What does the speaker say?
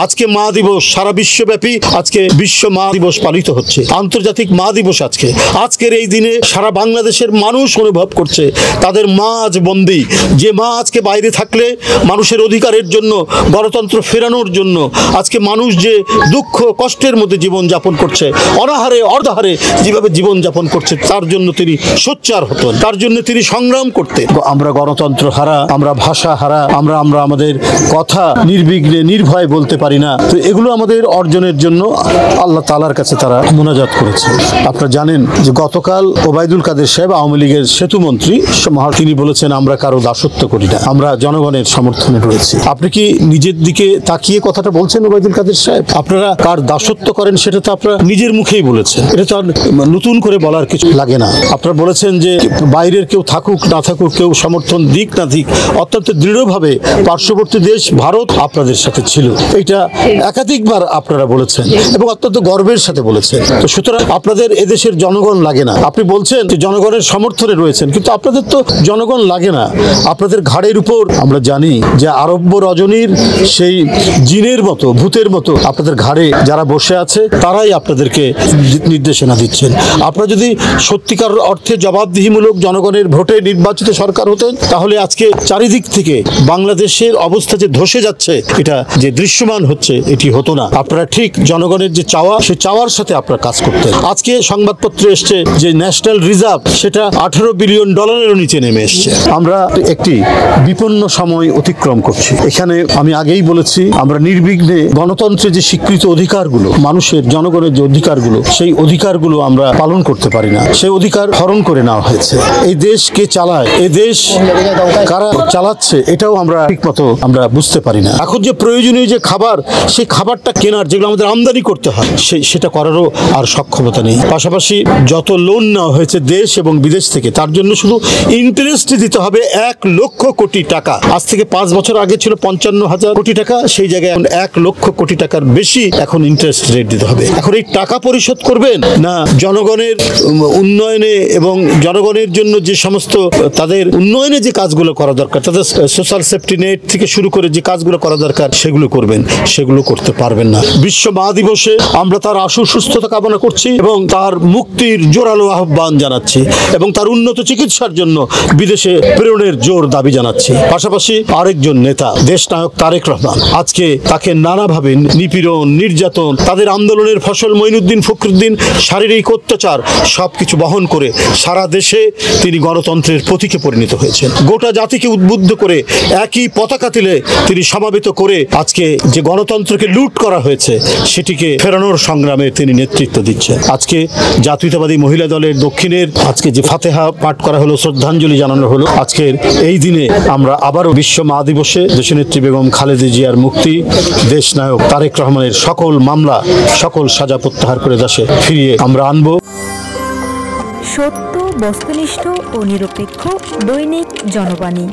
আজকে মা দিবস, সারা বিশ্বব্যাপী আজকে বিশ্ব মা দিবস পালিত হচ্ছে, আন্তর্জাতিক মা দিবস। আজকের এই দিনে সারা বাংলাদেশের মানুষ অনুভব করছে তাদের মা আজ বন্দী। যে মা আজকে বাইরে থাকলে মানুষের অধিকারের জন্য, গণতন্ত্র ফেরানোর জন্য আজকে মানুষ যে দুঃখ কষ্টের মধ্যে জীবনযাপন করছে, অনাহারে অর্ধাহারে যেভাবে জীবনযাপন করছে, তার জন্য তিনি সোচ্চার হতেন, তার জন্য তিনি সংগ্রাম করতেন। আমরা গণতন্ত্র হারা, আমরা ভাষা হারা, আমরা আমাদের কথা নির্বিঘ্নে নির্ভয় বলতে পারি না। তো এগুলো আমাদের অর্জনের জন্য আল্লাহ তাআলার কাছে তারা মুনাজাত করেছে। আপনারা জানেন যে গতকাল ওবায়দুল কাদের সাহেব, আওয়ামী লীগের সেতুমন্ত্রী, তিনি বলেছেন আমরা কারো দাসত্ব করি না, আমরা জনগণের সমর্থনে রয়েছি। আপনি কি নিজের দিকে তাকিয়ে কথাটা বলছেন ওবায়দুল কাদের সাহেব? আপনারা কার দাসত্ব করেন সেটা তো আপনারা নিজের মুখেই বলেছেন, এটা তো নতুন করে বলার কিছু লাগে না। আপনারা বলেছেন যে বাইরের কেউ থাকুক না থাকুক, কেউ সমর্থন দিক না দিক, অত্যন্ত দৃঢ়ভাবে পার্শ্ববর্তী দেশ ভারত আপনাদের সাথে ছিল, এটা একাধিকবার আপনারা বলেছেন এবং অত্যন্ত গর্বের সাথে বলেছেন। তো সুতরাং আপনাদের এদেশের জনগণ লাগে না। আপনি বলছেন যে জনগণের সমর্থনে রয়েছেন, কিন্তু আপনাদের তো জনগণ লাগে না। আপনাদের ঘাড়ের উপর আমরা জানি যে আরব্য রজনীর সেই জিনের মতো, ভূতের মতো আপনাদের ঘাড়ে যারা বসে আছে, তারাই আপনাদেরকে নির্দেশনা দিচ্ছেন। আপনারা যদি সত্যিকার অর্থে জবাবদিহিমূলক জনগণের ভোটে নির্বাচিত সরকার হতেন, তাহলে আজকে চারিদিক থেকে বাংলাদেশের অবস্থা যে ধসে যাচ্ছে, এটা যে দৃশ্যমান হচ্ছে, এটি হতো না। আপনারা ঠিক জনগণের যে চাওয়া, সেই চাওয়ার সাথে আপনারা কাজ করতেন। আজকে সংবাদপত্রে এসছে যে ন্যাশনাল রিজার্ভ সেটা $18 বিলিয়ন নিচে নেমে এসছে। আমরা একটি বিপন্ন সময় অতিক্রম করছি। এখানে আমি আগেই বলেছি, আমরা নির্বিঘ্নে গণতন্ত্রের যে স্বীকৃত অধিকারগুলো, মানুষের জনগণের যে অধিকারগুলো, সেই অধিকারগুলো আমরা পালন করতে পারি না। সেই অধিকার হরণ করে নেওয়া হয়েছে। এই দেশ কে চালায়, এই দেশ কারা চালাচ্ছে, এটাও আমরা ঠিকমতো আমরা বুঝতে পারি না। এখন যে প্রয়োজনীয় যে খাবার, সেই খাবারটা কেনার যেগুলো আমাদের আমদানি করতে হয়, সেটা করারও আর সক্ষমতা নেই। পাশাপাশি যত লোন নেওয়া হয়েছে দেশ এবং বিদেশ থেকে, তার জন্য শুধু ইন্টারেস্ট দিতে হবে 1 লক্ষ কোটি টাকা। আজ থেকে 5 বছর আগে ছিল 55,000 কোটি টাকা, সেই জায়গায় এখন 1 লক্ষ কোটি টাকার বেশি এখন ইন্টারেস্ট রেট দিতে হবে। এখন এই টাকা পরিশোধ করবেন না জনগণের উন্নয়নে এবং জনগণের জন্য যে সমস্ত তাদের উন্নয়নে যে কাজগুলো করা দরকার, তাদের সোশ্যাল সেফটি নেট থেকে শুরু করে যে কাজগুলো করা দরকার, সেগুলো করবেন। সেগুলো করতে পারবেন না। বিশ্ব মা দিবসে আমরা তার আশু সুস্থতা কামনা করছি এবং তার মুক্তির জোরালো আহ্বান জানাচ্ছি এবং তার উন্নত চিকিৎসার জন্য বিদেশে প্রেরণের জোর দাবি জানাচ্ছি। পাশাপাশি আরেকজন নেতা, দেশনায়ক তারেক রহমান, আজকে তাকে নানাভাবে নিপীড়ন, নির্যাতন, তাদের আন্দোলনের ফসল মঈনুদ্দিন ফখরুদ্দিন, শারীরিক অত্যাচার সবকিছু বহন করে সারা দেশে তিনি গণতন্ত্রের প্রতীকে পরিণত হয়েছেন। গোটা জাতিকে উদ্বুদ্ধ করে একই পতাকা তুলে তিনি সমাবেত করে আজকে যে গণতন্ত্রকে লুট করা হয়েছে, সেটিকে ফেরানোর সংগ্রামে তিনি নেতৃত্ব দিচ্ছেন। আজকে জাতীয়তাবাদী মহিলা দলের দক্ষিণের আজকে যে ফাতেহা পাঠ করা হলো, শ্রদ্ধাঞ্জলি জানানো হলো, আজকের এই দিনে আমরা আবারও বিশ্ব মা দিবসে দেশনেত্রী বেগম খালেদা জিয়ার মুক্তি, দেশনায়ক তারেক রহমানের সকল মামলা, সকল সাজা প্রত্যাহার করে দেশে ফিরিয়ে আমরা আনব। সত্য, বস্তুনিষ্ঠ ও নিরপেক্ষ দৈনিক জনবাণী।